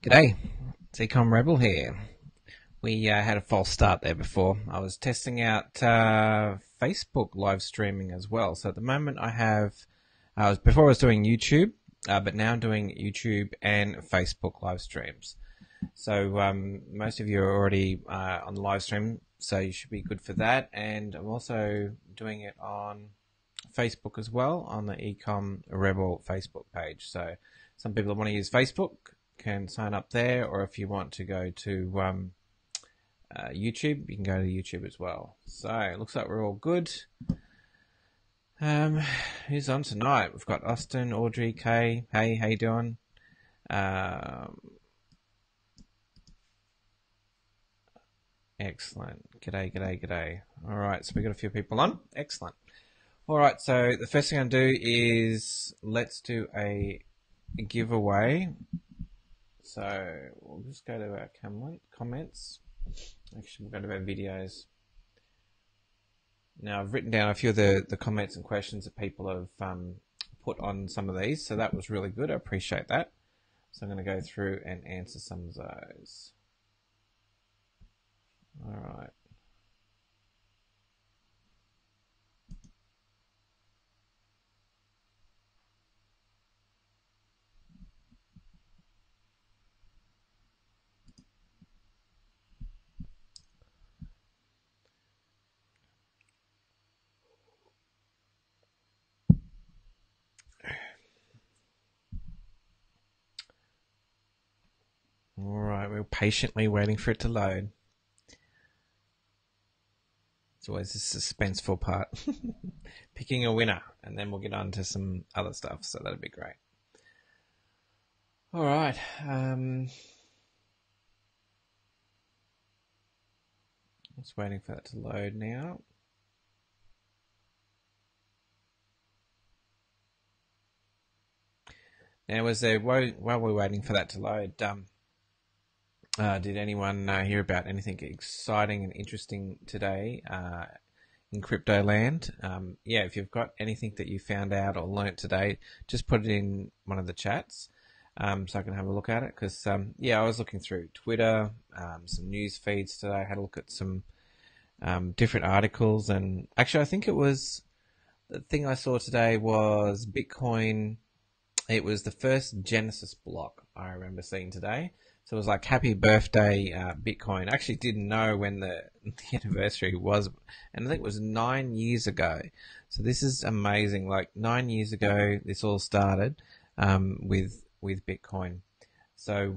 G'day, it's Ecom Rebel here. We had a false start there before. I was testing out Facebook live streaming as well. So at the moment before I was doing YouTube, but now I'm doing YouTube and Facebook live streams. So most of you are already on the live stream, so you should be good for that. And I'm also doing it on Facebook as well, on the Ecom Rebel Facebook page. So some people that want to use Facebook can sign up there, or if you want to go to YouTube, you can go to YouTube as well. So it looks like we're all good. Who's on tonight? We've got Austin, Audrey, Kay. Hey, how you doing? Excellent. G'day. All right, so we got a few people on. Excellent. All right, so the first thing I'm going to do is let's do a giveaway. So we'll just go to our comments. Actually, we'll go to our videos. Now, I've written down a few of the comments and questions that people have put on some of these, so that was really good. I appreciate that. So I'm going to go through and answer some of those. All right. All right, we're patiently waiting for it to load. It's always a suspenseful part. Picking a winner, and then we'll get on to some other stuff, so that'd be great. All right. Just waiting for that to load now. Now, while we're waiting for that to load, did anyone hear about anything exciting and interesting today in crypto land? Yeah, if you've got anything that you found out or learnt today, just put it in one of the chats so I can have a look at it. Because, yeah, I was looking through Twitter, some news feeds today. I had a look at some different articles. And actually, I think it was the thing I saw today was Bitcoin. It was the first Genesis block I remember seeing today. So it was like, happy birthday, Bitcoin. I actually didn't know when the anniversary was, and I think it was 9 years ago. So this is amazing. Like 9 years ago, this all started with Bitcoin. So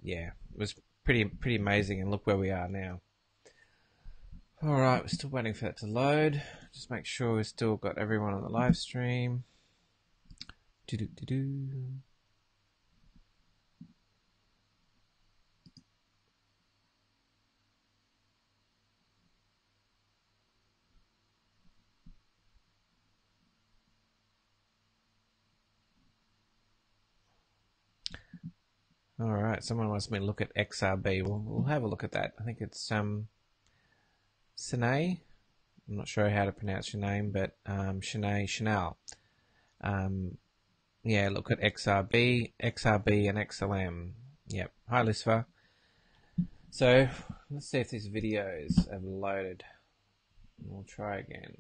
yeah, it was pretty amazing. And look where we are now. All right, we're still waiting for that to load. Just make sure we've still got everyone on the live stream. All right, someone wants me to look at XRB. We'll have a look at that. I think it's Sine. I'm not sure how to pronounce your name, but Chanel. Yeah, look at XRB and XLM. Yep. Hi, Lisfa. So let's see if these videos have loaded. We'll try again.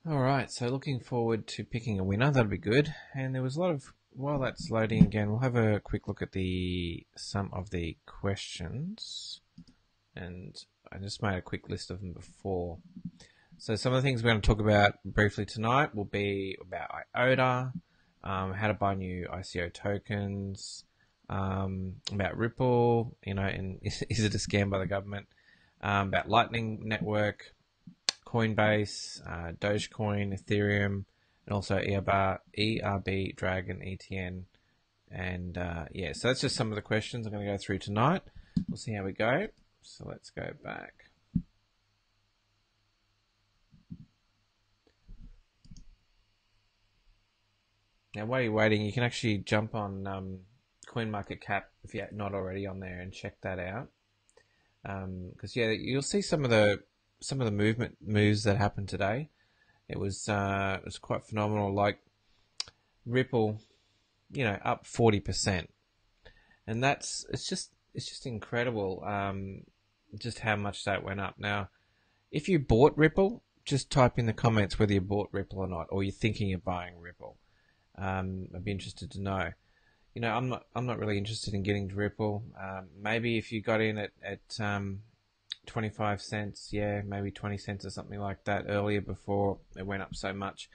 All right, so looking forward to picking a winner. That'll be good. And there was a lot of, while that's loading again, we'll have a quick look at some of the questions. And I just made a quick list of them before. So some of the things we're going to talk about briefly tonight will be about Iota, how to buy new ICO tokens, about Ripple, and is it a scam by the government, about Lightning Network, Coinbase, Dogecoin, Ethereum, and also ERB, Dragon, ETN. And yeah, so that's just some of the questions I'm going to go through tonight. We'll see how we go. So let's go back. Now, while you're waiting, you can actually jump on CoinMarketCap if you're not already on there and check that out. Because you'll see some of the moves that happened today. It was quite phenomenal. Like Ripple, up 40%, and it's just incredible. Just how much that went up. Now, if you bought Ripple, just type in the comments whether you bought Ripple or not, or you're thinking of buying Ripple. I'd be interested to know. I'm not really interested in getting to Ripple. Maybe if you got in at 25 cents, maybe 20 cents or something like that earlier before it went up so much.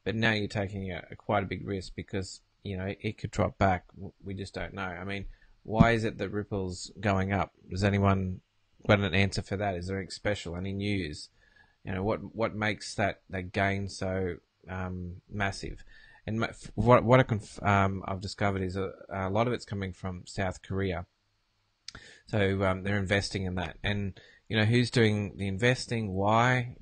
But now you're taking quite a big risk because, it could drop back. We just don't know. I mean, why is it that Ripple's going up? Does anyone got an answer for that? Is there anything special? Any news? What makes that gain so massive? And what I've discovered is a lot of it's coming from South Korea. So they're investing in that. And, who's doing the investing? Why?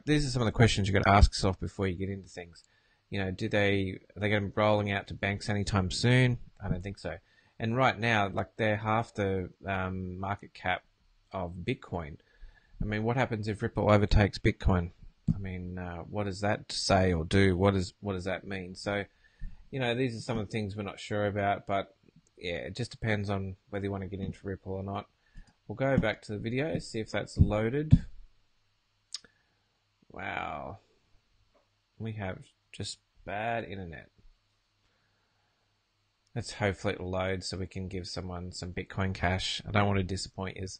These are some of the questions you've got to ask yourself before you get into things. Are they going to be rolling out to banks anytime soon? I don't think so. And right now, they're half the market cap of Bitcoin. I mean, what happens if Ripple overtakes Bitcoin? I mean, what does that say or do? What does that mean? So, these are some of the things we're not sure about, but yeah, it just depends on whether you want to get into Ripple or not. We'll go back to the video, see if that's loaded. Wow. We have just bad internet. Let's hopefully it'll load so we can give someone some Bitcoin Cash. I don't want to disappoint you. So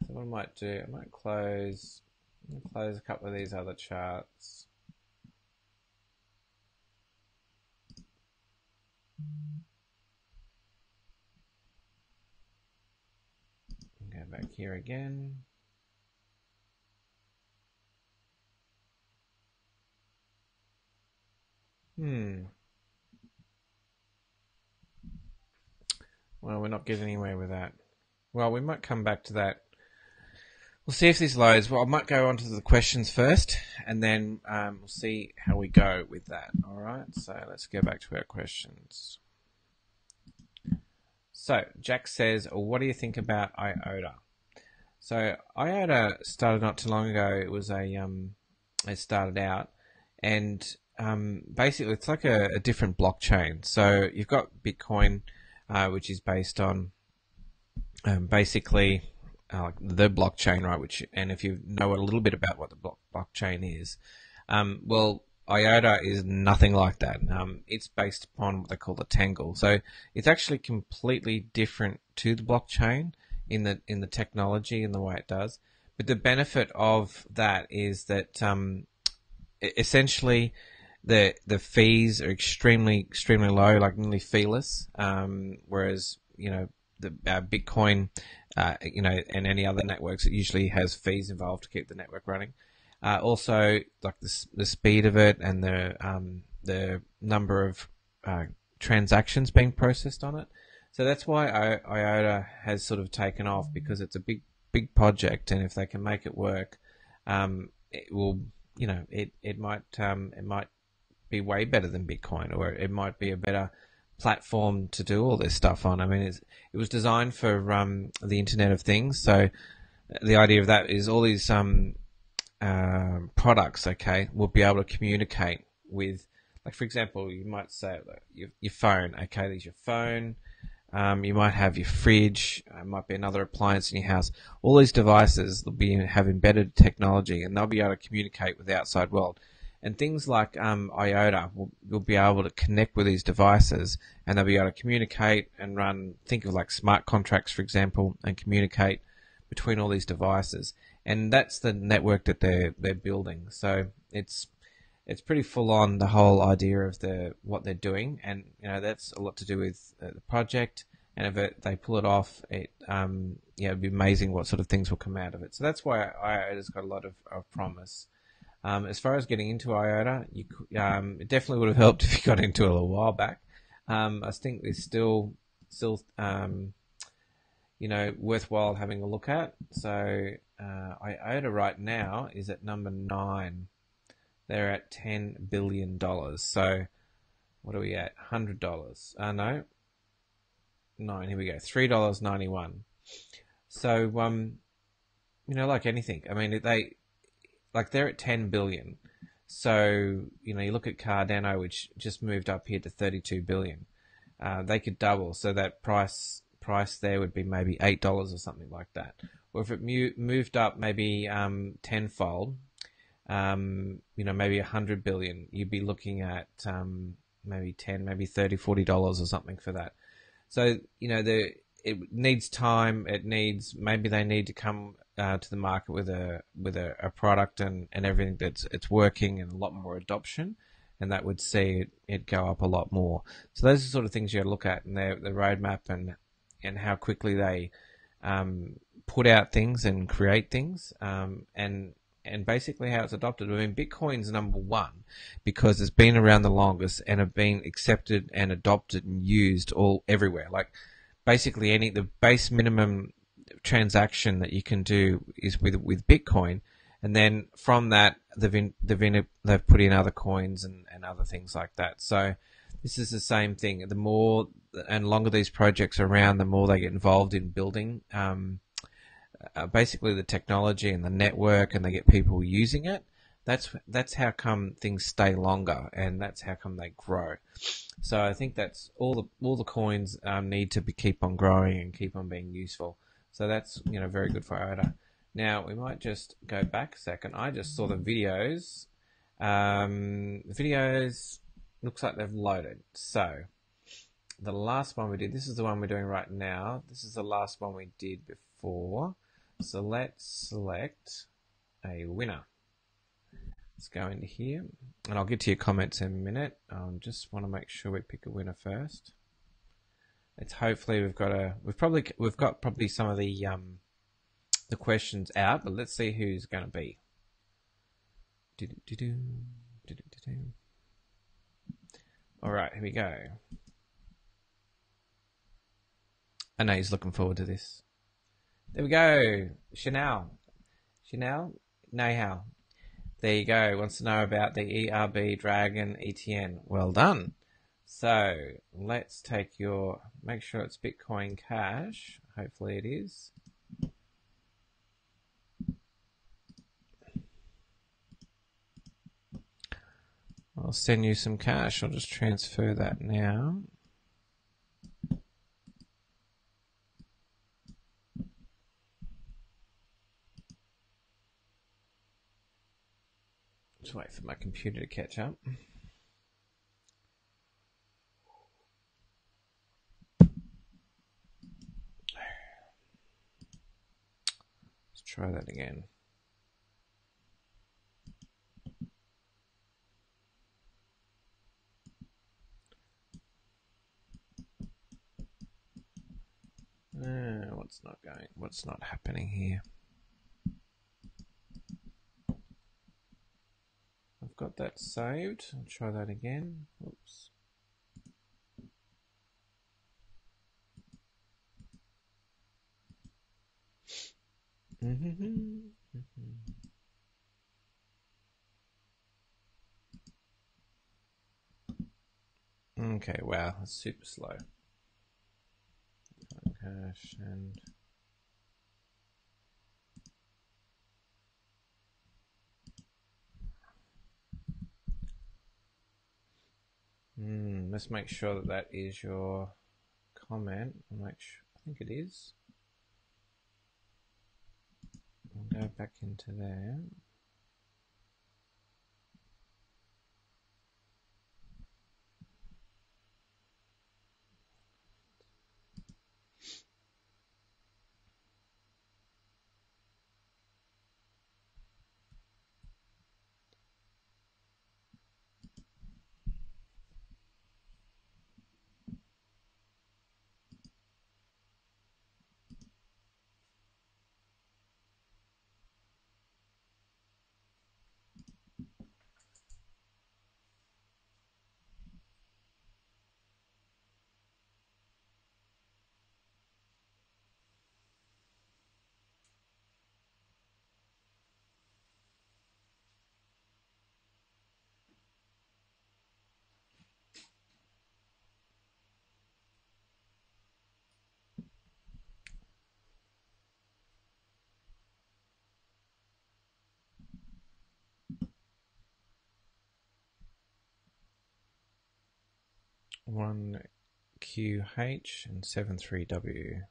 what I might do, I might close a couple of these other charts. Go back here again. Well, we're not getting anywhere with that. Well, we might come back to that. We'll see if this loads. Well, I might go on to the questions first, and then we'll see how we go with that. All right, so let's go back to our questions. So, Jack says, what do you think about Iota? So, Iota started not too long ago. It was it started out, and basically it's like a different blockchain. So, you've got Bitcoin, which is based on basically the blockchain, right? And if you know a little bit about what the blockchain is, well, Iota is nothing like that. It's based upon what they call the Tangle. So it's actually completely different to the blockchain in the technology and the way it does. But the benefit of that is that essentially the fees are extremely low, like nearly feeless. Whereas the Bitcoin, and any other networks, it usually has fees involved to keep the network running. Also, like the speed of it and the number of transactions being processed on it. So that's why Iota has sort of taken off, because it's a big project, and if they can make it work, it will, it might be way better than Bitcoin, or it might be a better platform to do all this stuff on. I mean, it was designed for the Internet of Things. So the idea of that is all these products, okay, will be able to communicate with, like, for example, you might say your phone, okay, there's your phone. You might have your fridge. It might be another appliance in your house. All these devices will have embedded technology, and they'll be able to communicate with the outside world. And things like Iota will be able to connect with these devices, and they'll be able to communicate and think of like smart contracts, for example, and communicate between all these devices. And that's the network that they're building. So it's pretty full on, the whole idea of what they're doing, and that's a lot to do with the project. And if they pull it off, it'd be amazing what sort of things will come out of it. So that's why Iota's got a lot of promise. As far as getting into Iota, it definitely would have helped if you got into it a little while back. I think there's still still worthwhile having a look at. So Iota right now is at number 9. They're at $10 billion. So what are we at? $100. No, 9. Here we go. $3.91. So like anything. I mean, they're at 10 billion. So you look at Cardano, which just moved up here to 32 billion. They could double. So that price there would be maybe $8 or something like that. Or if it moved up maybe tenfold, maybe 100 billion, you'd be looking at maybe 10, maybe 30, $40 or something for that. So it needs time. Maybe they need to come to the market with a product and everything it's working and a lot more adoption, and that would see it go up a lot more. So those are the sort of things you got to look at, and the roadmap and how quickly they put out things and create things, and basically how it's adopted. I mean, Bitcoin's number one because it's been around the longest and have been accepted and adopted and used everywhere. Like basically the base minimum transaction that you can do is with Bitcoin, and then from that they've put in other coins and other things like that. So this is the same thing. The more and longer these projects are around, the more they get involved in building basically the technology and the network, and they get people using it. That's how come things stay longer, and that's how come they grow. So I think that's all the coins need to keep on growing and keep on being useful. So that's very good for Iota. Now we might just go back a second. I just saw the videos. The videos looks like they've loaded. So the last one we did. This is the one we're doing right now. This is the last one we did before. So let's select a winner. Let's go into here, and I'll get to your comments in a minute. Just want to make sure we pick a winner first. It's hopefully we've got probably some of the questions out, but let's see who's going to be. All right, here we go. I know he's looking forward to this. There we go. Chanel Nahal. There you go. Wants to know about the ERB Dragon ETN. Well done. So let's make sure it's Bitcoin Cash. Hopefully it is. I'll send you some cash. I'll just transfer that now. Just wait for my computer to catch up. Let's try that again. What's not happening here? I've got that saved. I'll try that again. Oops. Okay, wow, that's super slow. Cash and let's make sure that is your comment. I think it is. I'll go back into there. 1QH and 73W.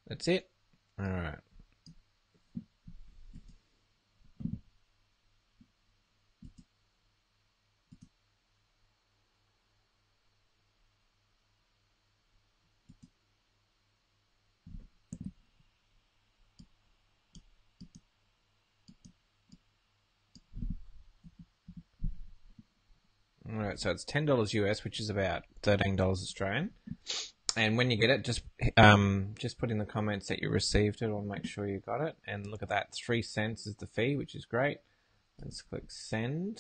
That's it. All right. All right, so it's $10 US, which is about $13 Australian. And when you get it, just put in the comments that you received it, or make sure you got it. And look at that, 3 cents is the fee, which is great. Let's click send.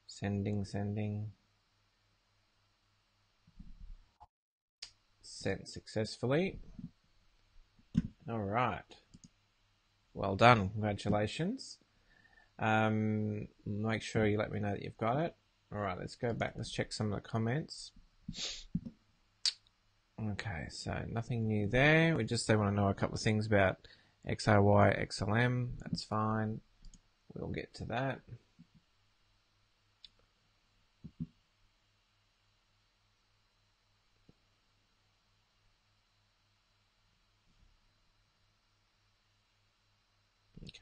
Sending. Sent successfully. All right. Well done. Congratulations. Make sure you let me know that you've got it. All right, let's go back. Let's check some of the comments. Okay, so nothing new there. They want to know a couple of things about XRY, XLM. That's fine. We'll get to that.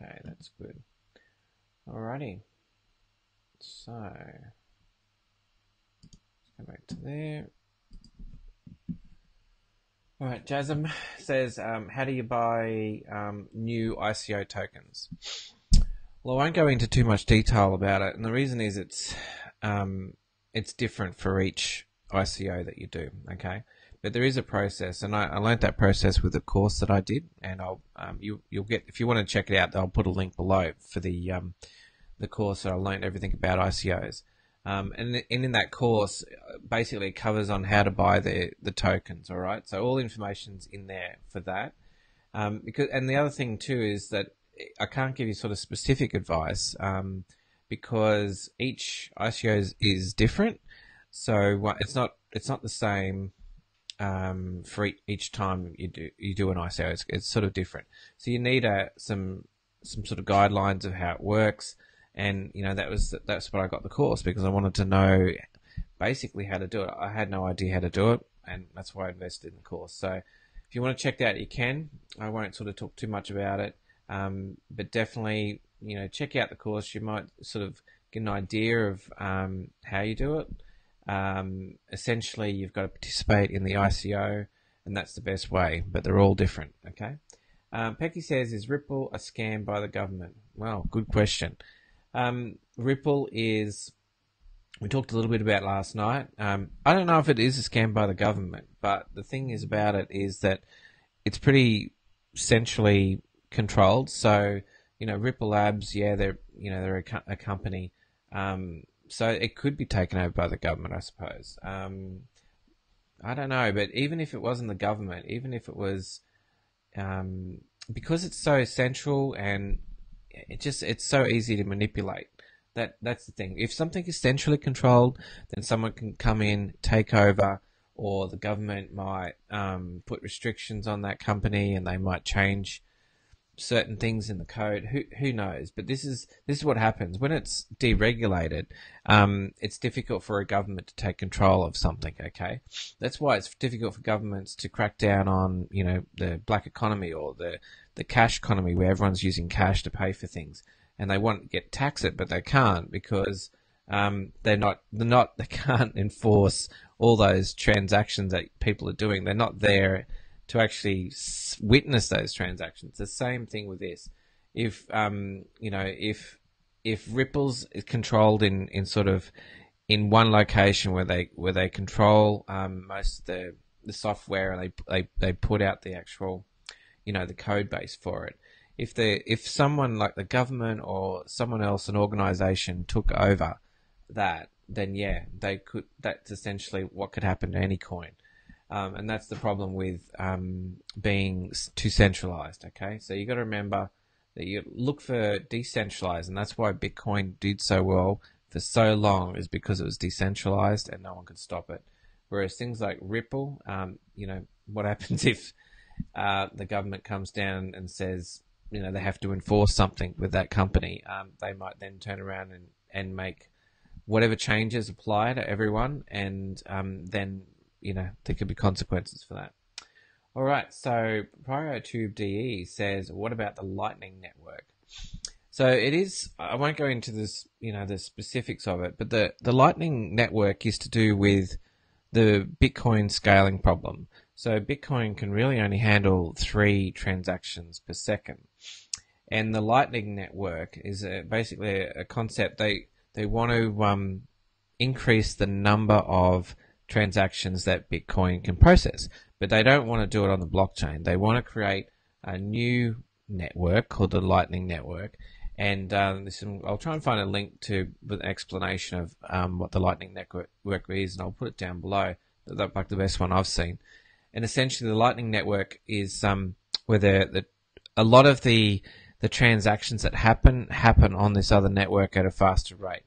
Okay, that's good. Alrighty. So, let's go back to there. Alright, Jasm says, how do you buy new ICO tokens? Well, I won't go into too much detail about it, and the reason is it's different for each ICO that you do, okay? But there is a process, and I learned that process with the course that I did, and you'll get, if you want to check it out, I'll put a link below for the course that I learned everything about ICOs. And in that course, basically it covers on how to buy the tokens, all right? So all information's in there for that. And the other thing too is that I can't give you sort of specific advice because each ICO is different. So it's not the same for each time you do an ICO. It's sort of different. So you need some sort of guidelines of how it works. And that's what I got the course, because I wanted to know basically how to do it. I had no idea how to do it, and that's why I invested in the course. So if you want to check that out, you can. I won't sort of talk too much about it, but definitely check out the course. You might sort of get an idea of how you do it. Essentially, you've got to participate in the ICO, and that's the best way. But they're all different. Okay. Pecky says, "Is Ripple a scam by the government?" Well, good question. Ripple is, we talked a little bit about last night. I don't know if it is a scam by the government, but the thing is about it is that it's pretty centrally controlled. So, Ripple Labs, they're a company. So it could be taken over by the government, I suppose. I don't know, but even if it wasn't the government, even if it was, because it's so central and it's so easy to manipulate. That's the thing. If something is centrally controlled, then someone can come in, take over, or the government might put restrictions on that company, and they might change certain things in the code. Who knows? But this is what happens when it's deregulated. It's difficult for a government to take control of something. Okay, that's why it's difficult for governments to crack down on the black economy or the cash economy, where everyone's using cash to pay for things, and they want to tax it, but they can't because they can't enforce all those transactions that people are doing. They're not there to actually witness those transactions. The same thing with this. If Ripple's is controlled in sort of in one location where they control most of the software, and they put out the actual the code base for it. If someone like the government or someone else, an organization, took over that, then they could. That's essentially what could happen to any coin. And that's the problem with being too centralized. Okay, so you got to remember that you look for decentralized, and that's why Bitcoin did so well for so long, is because it was decentralized and no one could stop it. Whereas things like Ripple, what happens if the government comes down and says, they have to enforce something with that company. They might then turn around and make whatever changes apply to everyone, and then, there could be consequences for that. All right, so PrioTube DE says, what about the Lightning Network? So it is, I won't go into this, the specifics of it, but the Lightning Network is to do with the Bitcoin scaling problem. So Bitcoin can really only handle 3 transactions per second. And the Lightning Network is basically a concept. They want to increase the number of transactions that Bitcoin can process, but they don't want to do it on the blockchain. They want to create a new network called the Lightning Network. And I'll try and find a link to with an explanation of what the Lightning Network is, and I'll put it down below. That's like the best one I've seen. And essentially, the Lightning Network is where a lot of the transactions that happen on this other network at a faster rate.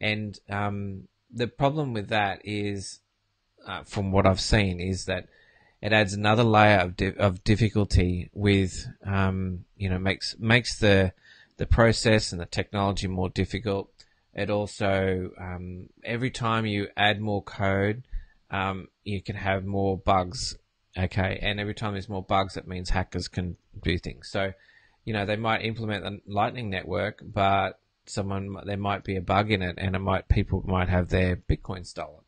And the problem with that is, from what I've seen, is that it adds another layer of difficulty with, makes the process and the technology more difficult. It also, every time you add more code, you can have more bugs. Okay, and every time there's more bugs, that means hackers can do things. So, they might implement the Lightning Network, but there might be a bug in it, and people might have their Bitcoin stolen.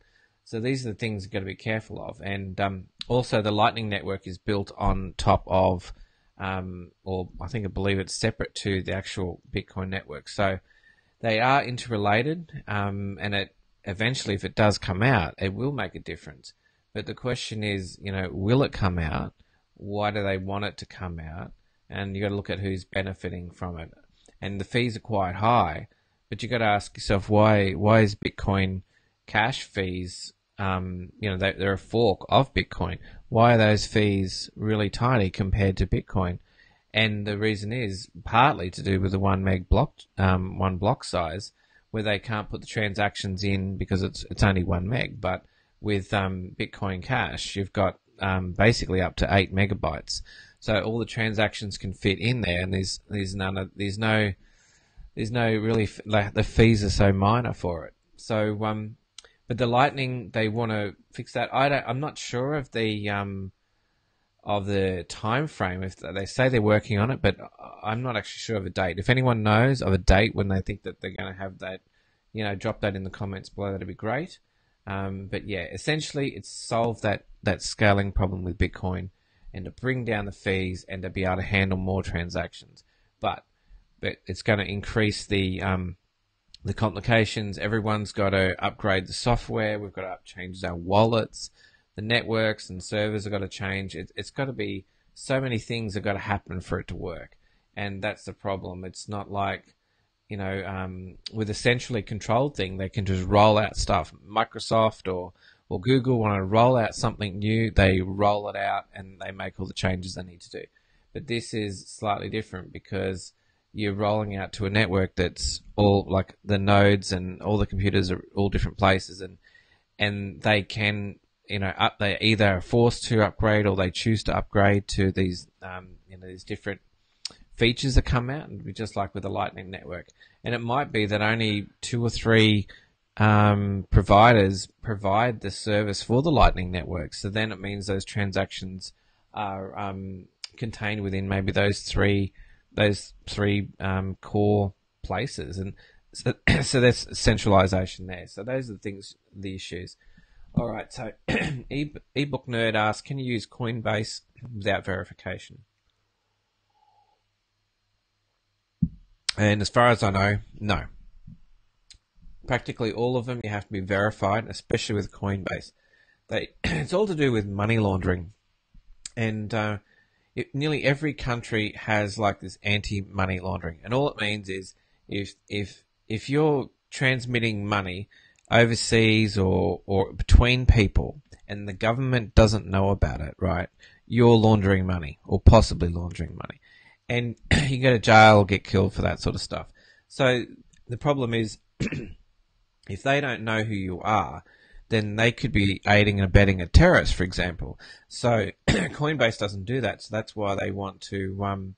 So these are the things you've got to be careful of. And also, the Lightning Network is built on top of, I believe it's separate to the actual Bitcoin network. So they are interrelated, and it eventually, if it does come out, it will make a difference. But the question is, will it come out? Why do they want it to come out? And you got to look at who's benefiting from it. And the fees are quite high, but you got to ask yourself, why is Bitcoin Cash fees? They're a fork of Bitcoin. Why are those fees really tiny compared to Bitcoin? And the reason is partly to do with the 1 meg block, 1 block size, where they can't put the transactions in because it's only 1 meg. But with Bitcoin Cash, you've got basically up to 8 megabytes. So all the transactions can fit in there, and there's no really, the fees are so minor for it. So but the Lightning, they want to fix that. I'm not sure of the time frame. If they say they're working on it, but I'm not actually sure of a date. If anyone knows of a date when they think that they're going to have that, drop that in the comments below. That'd be great. But yeah, essentially, it's solved that scaling problem with Bitcoin, and to bring down the fees and to be able to handle more transactions. But it's going to increase the complications. Everyone's got to upgrade the software. We've got to change our wallets. The networks and servers have got to change. It's got to be, so many things have got to happen for it to work. And that's the problem. It's not like, with a centrally controlled thing, they can just roll out stuff. Microsoft or Google want to roll out something new, they roll it out and they make all the changes they need to do. But this is slightly different because you're rolling out to a network that's all like the nodes and all the computers are all different places, and they can, they either are forced to upgrade or they choose to upgrade to these, these different features that come out, and just like with the Lightning Network. And it might be that only 2 or 3 providers provide the service for the Lightning Network. So then it means those transactions are contained within maybe those three core places, and so there's centralization there. So those are the issues. All right. So ebook nerd asks, can you use Coinbase without verification? And as far as I know, no. Practically all of them, you have to be verified, especially with Coinbase. It's all to do with money laundering, and nearly every country has like this anti-money laundering, and all it means is if you're transmitting money overseas or between people, and the government doesn't know about it, right? You're laundering money, or possibly laundering money, and you go to jail or get killed for that sort of stuff. So the problem is, if they don't know who you are, then they could be aiding and abetting a terrorist, for example. So Coinbase doesn't do that. So that's why they want to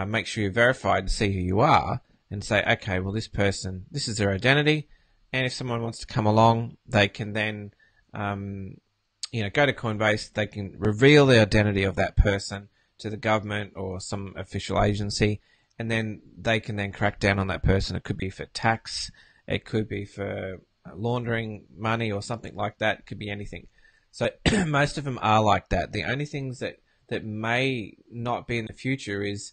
make sure you're verified to see who you are and say, okay, well, this person, this is their identity. And if someone wants to come along, they can then, go to Coinbase. They can reveal the identity of that person to the government or some official agency, and then they can then crack down on that person. It could be for tax, it could be for laundering money or something like that. It could be anything. So most of them are like that. The only things that may not be in the future is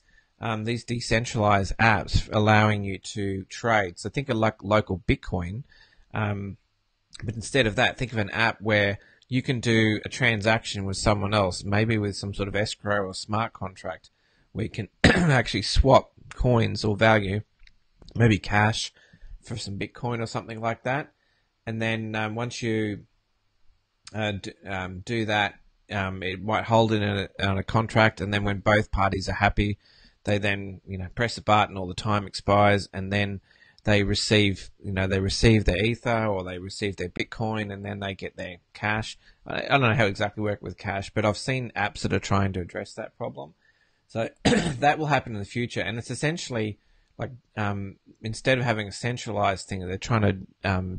these decentralized apps allowing you to trade. So think of like local Bitcoin, but instead of that, think of an app where you can do a transaction with someone else, maybe with some sort of escrow or smart contract, where you can actually swap coins or value, maybe cash, for some Bitcoin or something like that. And then once you do that, it might hold it on a contract, and then when both parties are happy, they then press a button, or the time expires, and then they receive their Ether or they receive their Bitcoin, and then they get their cash. I don't know how exactly work with cash, but I've seen apps that are trying to address that problem. So that will happen in the future, and it's essentially like instead of having a centralized thing, they're trying to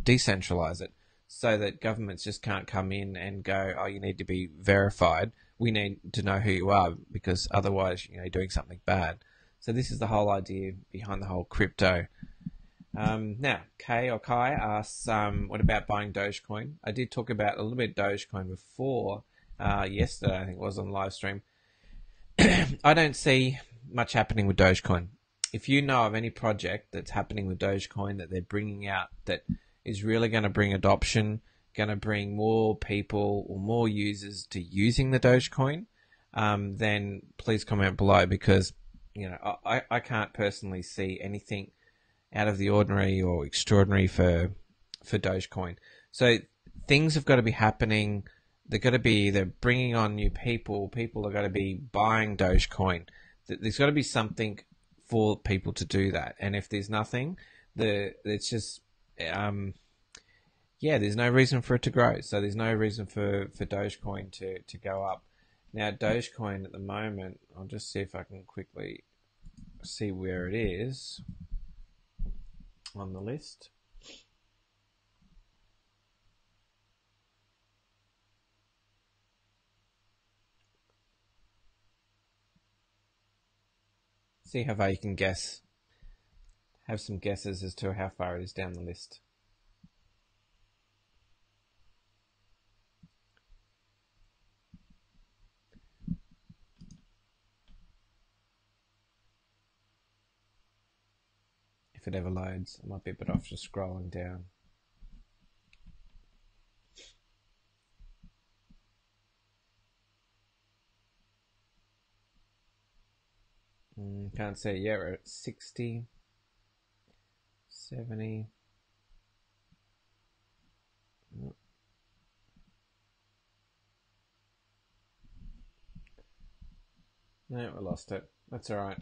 decentralize it so that governments just can't come in and go, oh, you need to be verified. We need to know who you are, because otherwise you're doing something bad. So this is the whole idea behind the whole crypto. Now, Kai asks, what about buying Dogecoin? I did talk about a little bit of Dogecoin before, yesterday, I think it was on live stream. I don't see much happening with Dogecoin. If you know of any project that's happening with Dogecoin that they're bringing out that is really going to bring adoption, going to bring more people or more users to using the Dogecoin, then please comment below, because I can't personally see anything out of the ordinary or extraordinary for Dogecoin. So things have got to be happening. They're bringing on new people. People are going to be buying Dogecoin. There's got to be something for people to do that. And if there's nothing, it's just there's no reason for it to grow. So there's no reason for Dogecoin to go up. Now Dogecoin at the moment, I'll just see if I can quickly see where it is on the list. See how far you can guess. Have some guesses as to how far it is down the list. If it ever loads, I might be a bit off just scrolling down. Can't see it yet. We're at 60, 70. No, we lost it. That's all right.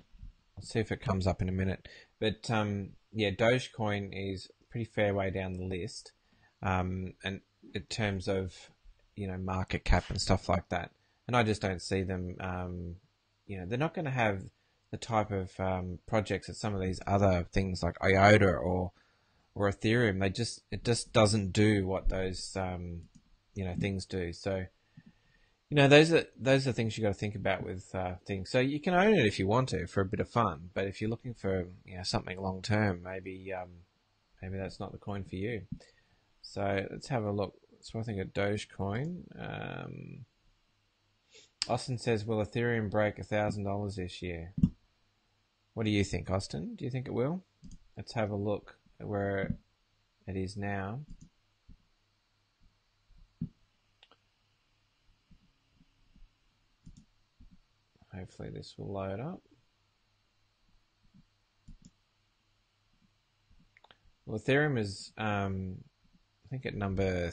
I'll see if it comes up in a minute. But Dogecoin is a pretty fair way down the list, and in terms of market cap and stuff like that. And I just don't see them. They're not going to have the type of projects that some of these other things like Iota or Ethereum. It just doesn't do what those things do. So those are things you got to think about with things. So you can own it if you want to for a bit of fun, but if you're looking for something long term, maybe that's not the coin for you. So let's have a look. So I think of Dogecoin. Austin says, will Ethereum break $1,000 this year? What do you think, Austin? Do you think it will? Let's have a look at where it is now. Hopefully this will load up. Well, Ethereum is, I think at number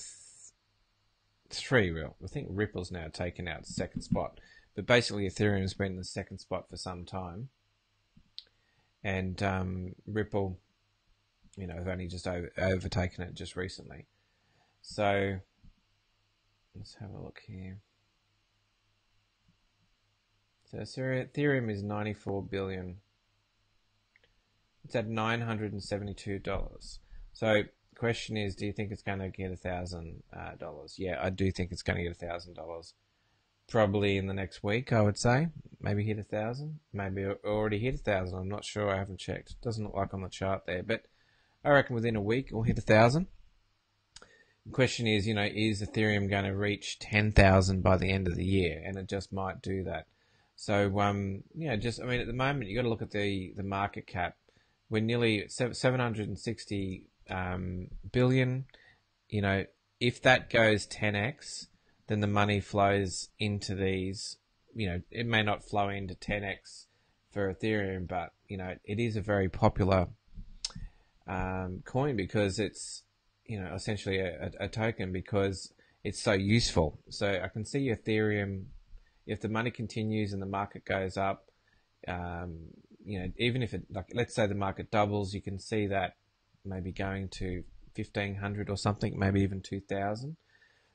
3. I think Ripple's now taken out second spot. But basically Ethereum has been in the second spot for some time. And Ripple, have only just overtaken it just recently. So let's have a look here. So Ethereum is 94 billion. It's at $972. So the question is, do you think it's going to get $1,000? Yeah, I do think it's going to get $1,000. Probably in the next week, I would say. Maybe hit 1,000. Maybe already hit 1,000. I'm not sure. I haven't checked. It doesn't look like on the chart there, but I reckon within a week we'll hit 1,000. The question is, is Ethereum going to reach 10,000 by the end of the year? And it just might do that. So, at the moment, you got to look at the market cap. We're nearly 760 billion. If that goes 10x, then the money flows into these. It may not flow into 10x for Ethereum, but it is a very popular coin because it's essentially a token because it's so useful. So I can see Ethereum, if the money continues and the market goes up, even if it, like, let's say the market doubles, you can see that maybe going to 1,500 or something, maybe even 2,000.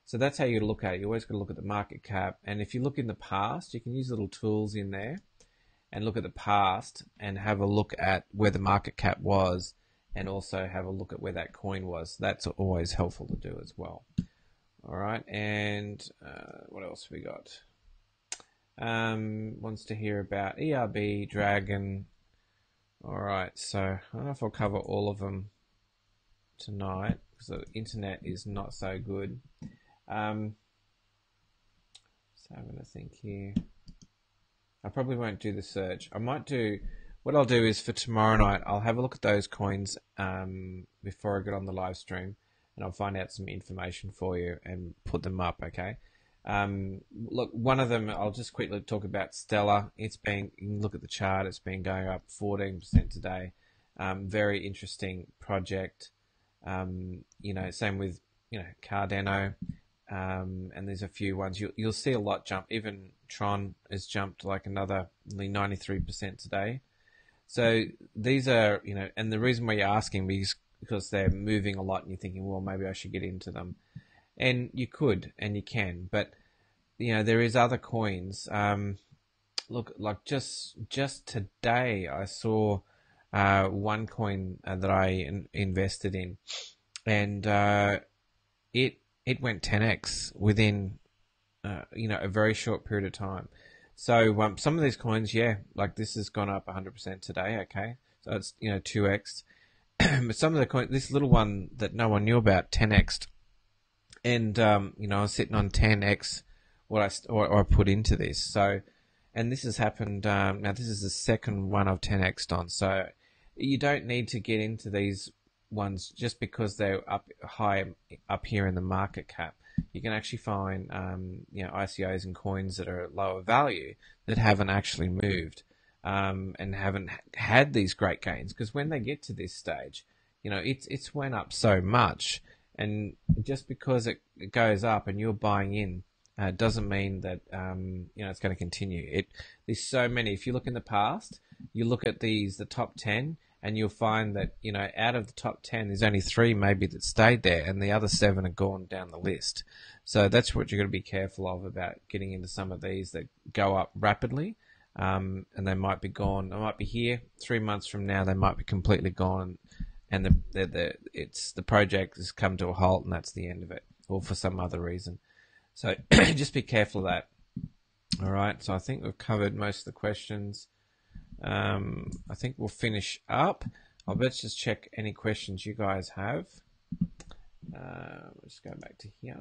So that's how you look at it. You always got to look at the market cap. And if you look in the past, you can use little tools in there and look at the past and have a look at where the market cap was and also have a look at where that coin was. That's always helpful to do as well. All right. And what else we got? Wants to hear about ERB, Dragon. All right. So I don't know if I'll cover all of them tonight because the internet is not so good. Just having a think here. I probably won't do the search. What I'll do is for tomorrow night, I'll have a look at those coins before I get on the live stream, and I'll find out some information for you and put them up, okay? Look, one of them, I'll just quickly talk about Stellar. You can look at the chart, it's been going up 14% today. Very interesting project. Same with, Cardano. And there's a few ones you'll see a lot jump. Even Tron has jumped like another 93% today. So these are, and the reason why you're asking me is because they're moving a lot and you're thinking, well, maybe I should get into them. And you could, and you can, but there is other coins. Look, like just today I saw one coin that I invested in, and it went 10x within a very short period of time. So some of these coins, like this has gone up 100% today. Okay, so it's 2x. But some of the coins, this little one that no one knew about, 10x, and I was sitting on 10x what I put into this. So, and this has happened. Now this is the second one I've 10x'd on. So you don't need to get into these ones just because they're up high up here in the market cap. You can actually find ICOs and coins that are lower value that haven't actually moved and haven't had these great gains, because when they get to this stage, it's went up so much, and just because it goes up and you're buying in doesn't mean that it's going to continue. There's so many. If you look in the past, you look at the top 10. And you'll find that, out of the top 10, there's only 3 maybe that stayed there, and the other 7 are gone down the list. So that's what you're going to be careful of about getting into some of these that go up rapidly, and they might be gone. They might be here 3 months from now. They might be completely gone, and the project has come to a halt, and that's the end of it, or for some other reason. So just be careful of that. All right. So I think we've covered most of the questions. I think we'll finish up. Let's just check any questions you guys have. Let's go back to here.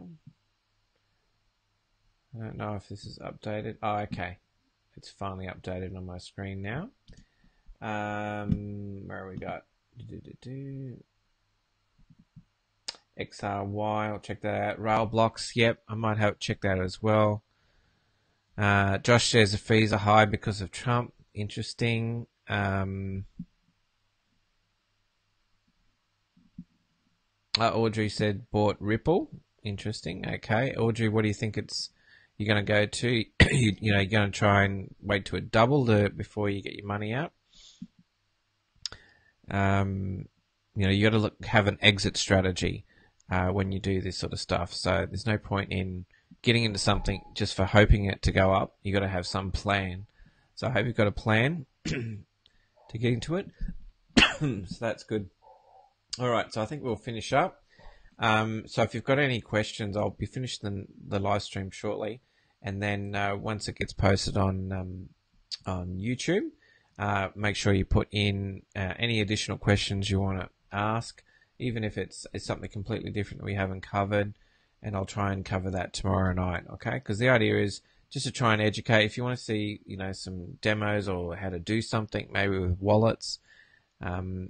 I don't know if this is updated. Oh, okay. It's finally updated on my screen now. Where we got? XRY, I'll check that out. Rail blocks, yep, I might have check that as well. Josh says the fees are high because of Trump. Interesting. Audrey said bought Ripple. Interesting. Okay, Audrey, what do you think you're going to go to? You're going to try and wait to it double before you get your money out. You got to have an exit strategy. when you do this sort of stuff. So there's no point in getting into something just for hoping it to go up. You got to have some plan. So I hope you've got a plan to get into it. So that's good. All right, so I think we'll finish up. So if you've got any questions, I'll be finishing the live stream shortly, and then once it gets posted on YouTube, make sure you put in any additional questions you want to ask, even if it's something completely different that we haven't covered, and I'll try and cover that tomorrow night. Okay, because the idea is just to try and educate. If you want to see, some demos or how to do something, maybe with wallets.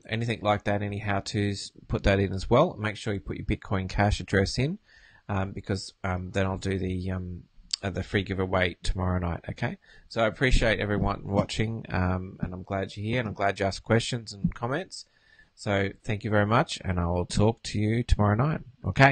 Anything like that, any how-tos, put that in as well. Make sure you put your Bitcoin Cash address in, because then I'll do the free giveaway tomorrow night. Okay, so I appreciate everyone watching, and I'm glad you're here, and I'm glad you asked questions and comments. So thank you very much, and I'll talk to you tomorrow night. Okay.